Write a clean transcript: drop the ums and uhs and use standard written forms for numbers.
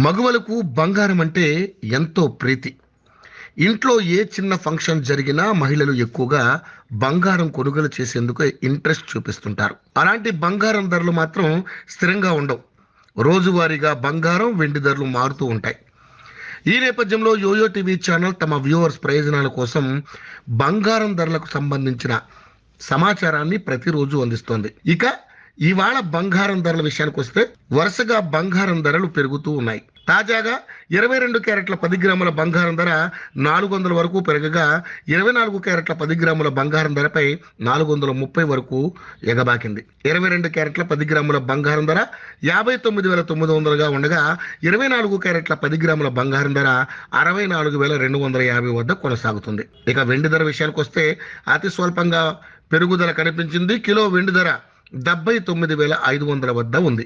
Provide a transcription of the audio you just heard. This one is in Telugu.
మగవలకు బంగారం అంటే ఎంతో ప్రీతి. ఇంట్లో ఏ చిన్న ఫంక్షన్ జరిగినా మహిళలు ఎక్కువగా బంగారం కొనుగోలు చేసేందుకు ఇంట్రెస్ట్ చూపిస్తుంటారు. అలాంటి బంగారం ధరలు మాత్రం స్థిరంగా ఉండవు. రోజువారీగా బంగారం, వెండి ధరలు మారుతూ ఉంటాయి. ఈ నేపథ్యంలో యోయో టీవీ ఛానల్ తమ వ్యూవర్స్ ప్రయోజనాల కోసం బంగారం ధరలకు సంబంధించిన సమాచారాన్ని ప్రతిరోజు అందిస్తోంది. ఇక ఇవాళ బంగారం ధరల విషయానికి వస్తే వరుసగా బంగారం ధరలు పెరుగుతూ ఉన్నాయి. తాజాగా 22 క్యారెట్ల 10 గ్రాముల బంగారం ధర 400 వరకు పెరగగా 24 క్యారెట్ల 10 గ్రాముల బంగారం ధరపై 430 వరకు ఎగబాకింది. 22 క్యారెట్ల 10 గ్రాముల బంగారం ధర 59,900గా ఉండగా 24 క్యారెట్ల 10 గ్రాముల బంగారం ధర 64,250 వద్ద కొనసాగుతుంది. ఇక వెండి ధర విషయానికి వస్తే అతి స్వల్పంగా పెరుగుదల కనిపించింది. కిలో వెండి ధర 79,500 వద్ద ఉంది.